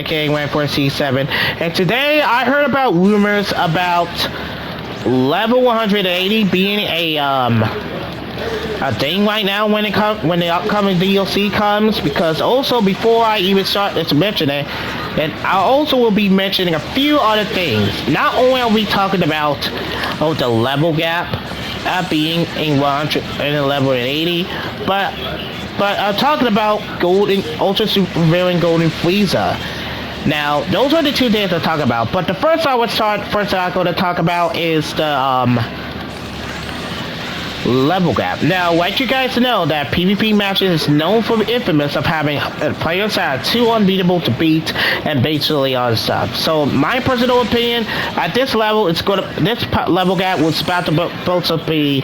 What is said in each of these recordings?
aka went for C7. And today I heard about rumors about level 180 being a thing right now when the upcoming DLC comes, because also before I even start to mention it, and I also will be mentioning a few other things. Not only are we talking about the level gap being in 100 and level 80, but I'm talking about Golden Ultra Super Villain Golden Frieza. Now, those are the two things to talk about. But the first I'm going to talk about is the level gap. Now, let you guys know that PvP matches is known for infamous of having players that are too unbeatable to beat and basically all this stuff. So, my personal opinion, at this level, this level gap was about to be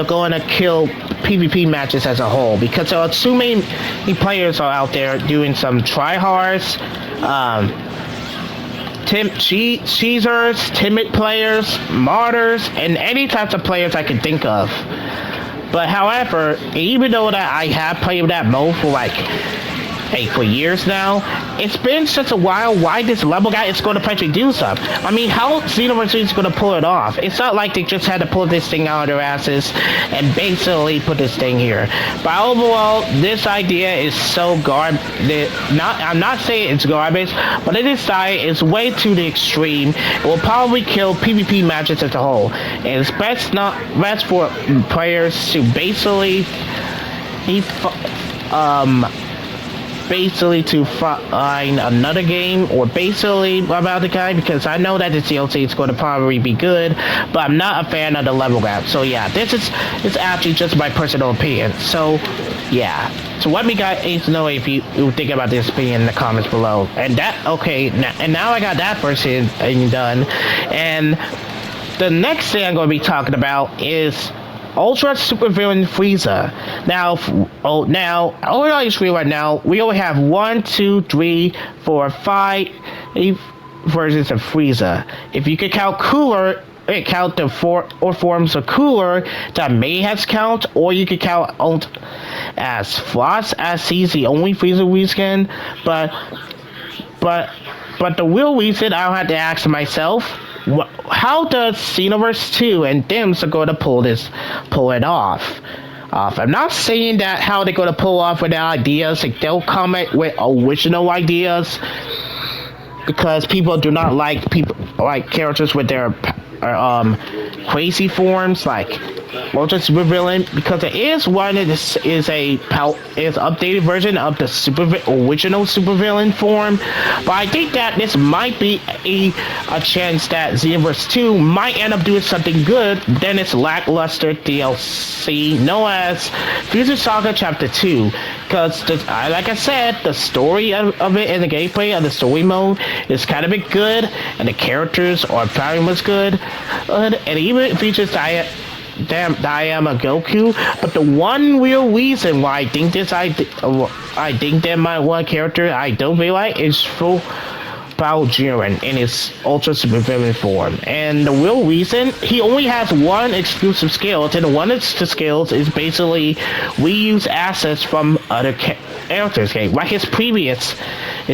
going to kill PvP matches as a whole, because there are too many players are out there doing some tryhards, cheesers, timid players, martyrs, and any types of players I can think of. But however, even though that I have played that mode for years now, it's been such a while. Why this level guy is going to potentially do stuff? I mean, how Xenoverse is going to pull it off? It's not like they just had to pull this thing out of their asses and basically put this thing here. But overall, this idea is so I'm not saying it's garbage, but this side is way too the extreme. It will probably kill PvP matches as a whole, and it's best for players to basically to find another game or basically about the guy, because I know that this DLC is going to probably be good, but I'm not a fan of the level gap. So yeah, it's actually just my personal opinion. So yeah, so let me guys know if you think about this opinion in the comments below. And now I got that first thing done, and the next thing I'm going to be talking about is Ultra Super Villain Frieza. Now, I just realized right now we only have 1, 2, 3, 4, 5 versions of Frieza. If you could count Cooler, count the 4 forms of Cooler that may have count, or you could count as Floss, as he's the only Frieza reskin. But the real reason I'll have to ask myself, how does Xenoverse 2 and Dims are going to pull it off? I'm not saying that how they're going to pull off with their ideas. Like, they'll come with original ideas, because people do not like characters with their crazy forms, like Ultra Super Villain, because it is updated version of the original Super Villain form. But I think that this might be a chance that Xenoverse 2 might end up doing something good than its lackluster DLC known as Frieza Saga Chapter 2. Because, like I said, the story of it and the gameplay of the story mode is kind of good, and the characters are very much good, and even features Diama Goku. But the one real reason why I think that my one character I don't really like is Full Bao Jiren in his Ultra Super Villain form. And the real reason, he only has one exclusive skill, and one of the skills is basically reuse assets from other characters, like his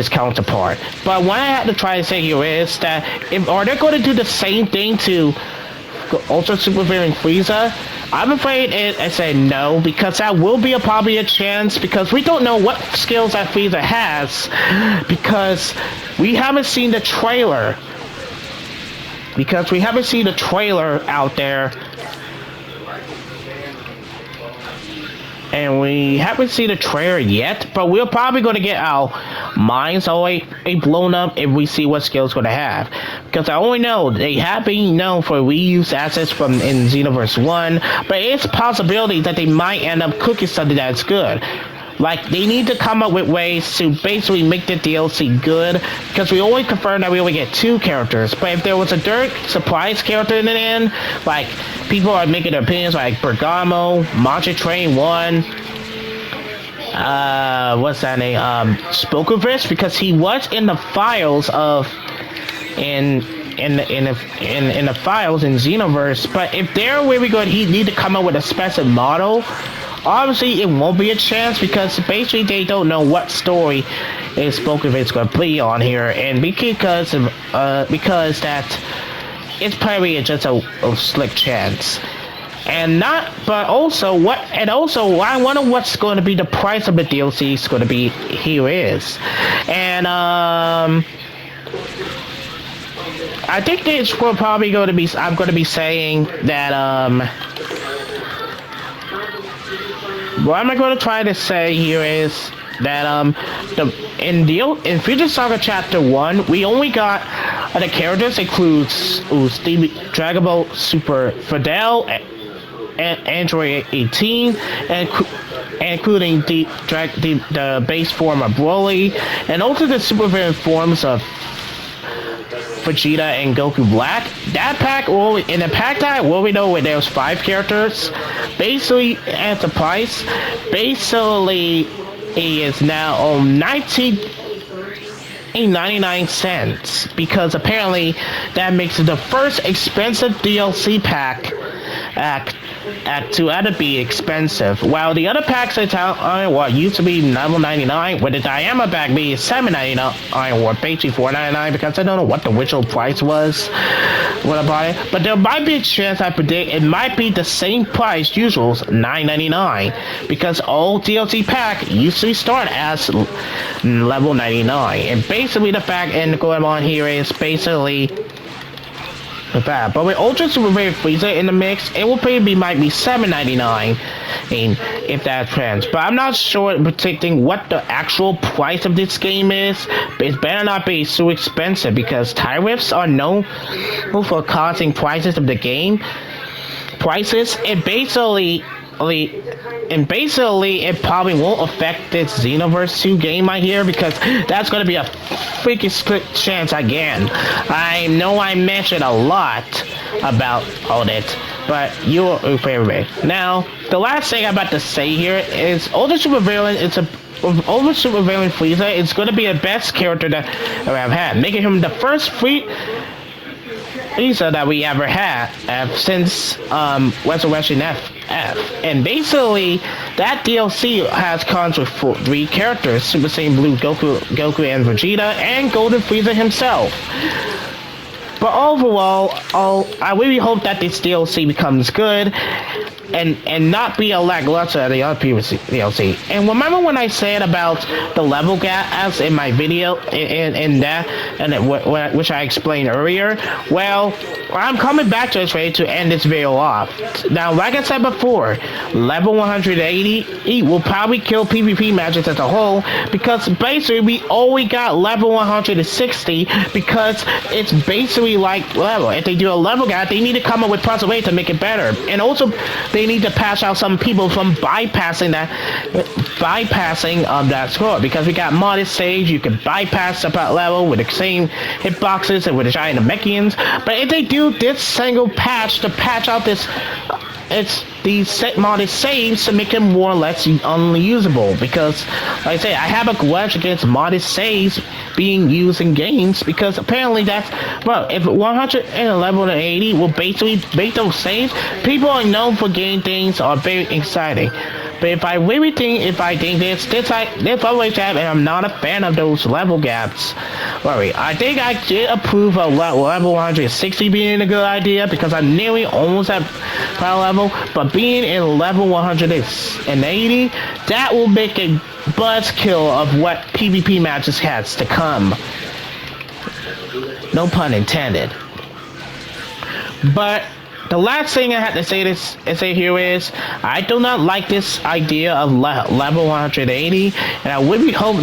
counterpart. But what I have to try to say here is that are they going to do the same thing to Ultra Super Villain Frieza? I'm afraid I say no, because that will be probably a chance, because we don't know what skills that Frieza has, because we haven't seen the trailer. Out there. And we haven't seen the trailer yet, but we're probably going to get our minds always blown up if we see what skills going to have. Because I only know they have been known for reuse assets from in Xenoverse 1, but it's a possibility that they might end up cooking something that's good. Like, they need to come up with ways to basically make the DLC good, because we only confirmed that we only get 2 characters. But if there was a third surprise character in the end, like, people are making their opinions, like Bergamo, Mantra Train 1, what's that name, Spokovic, because he was in the files of, in the files in Xenoverse. But if they're really good, he need to come up with a special model. Obviously, it won't be a chance, because basically they don't know what story is spoke if it's going to be on here, and because that it's probably just a slick chance. And not, but also what, and also I wonder what's going to be the price of the DLC is going to be. Here is, and I think this will probably going to be. I'm going to be saying that what am I going to try to say here is that in Future Saga Chapter 1, we only got the characters includes Dragon Ball Super Fidel and Android 18, and including the base form of Broly, and also the super variant forms of Vegeta and Goku Black. That pack, in the pack that we know where there's 5 characters, basically at the price, basically is now 99 cents, because apparently that makes it the first expensive DLC pack to ever be expensive. While the other packs are what used to be level 99, with the Diamond pack being $7.99 or basically $4.99, because I don't know what the original price was when I bought it. But there might be a chance, I predict it might be the same price usual, $9.99, because all DLC pack usually start as level 99. And basically the fact and going on here is basically with that. But with Ultra Super Variant Frieza in the mix, it will probably might be $7.99 if that trends. But I'm not sure predicting what the actual price of this game is. But it better not be so expensive, because tariffs are known for causing prices of the game. And basically it probably won't affect this Xenoverse 2 game I hear, because that's going to be a freaking split chance again. I know I mentioned a lot about all that, but you're favorite. Now, the last thing I'm about to say here is Ultra Super Villain. Ultra Super Villain Frieza is going to be the best character that I've had, making him the first Frieza that we ever had since Resurrection F. And basically, that DLC comes with 3 characters: Super Saiyan Blue Goku and Vegeta, and Golden Frieza himself. But overall, I really hope that this DLC becomes good and not be a lackluster of the other previous DLC. And remember when I said about the level gap as in my video which I explained earlier? Well, I'm coming back to this ready to end this video off. Now, like I said before, level 180 will probably kill PvP matches as a whole, because basically we only got level 160, because it's basically like level. If they do a level gap, they need to come up with possible ways to make it better. And also, they need to patch out some people from bypassing that score, because we got modded stage. You can bypass the level with the same hitboxes and with the giant Namekians. But if they do this single patch to patch out these modded saves to make them more or less unusable, because like I say, I have a grudge against modded saves being used in games, because apparently that's, well, if 100 and level 80 will basically make those saves, people are known for getting things are very exciting. But if I think this always have, and I'm not a fan of those level gaps. Worry, I think I did approve of level 160 being a good idea, because I'm nearly almost at power level. But being in level 180, that will make a buzzkill of what PvP matches has to come. No pun intended. But the last thing I have to say here is I do not like this idea of level 180, and I really hope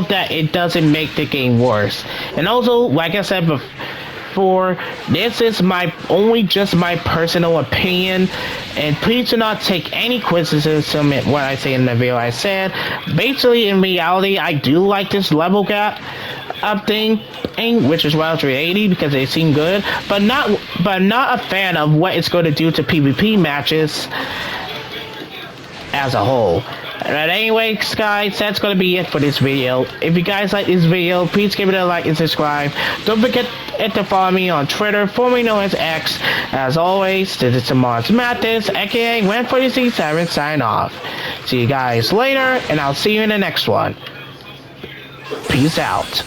that it doesn't make the game worse. And also, like I said before, this is just my personal opinion, and please do not take any criticism at what I say in the video. I said basically, in reality, I do like this level gap up thing, which is Wild 380, because they seem good, but not a fan of what it's going to do to PvP matches as a whole. But anyways, guys, that's going to be it for this video. If you guys like this video, please give it a like and subscribe. Don't forget to follow me on Twitter, formerly known as X. As always, this is Mars Mathis, aka When47, sign off. See you guys later, and I'll see you in the next one. Peace out.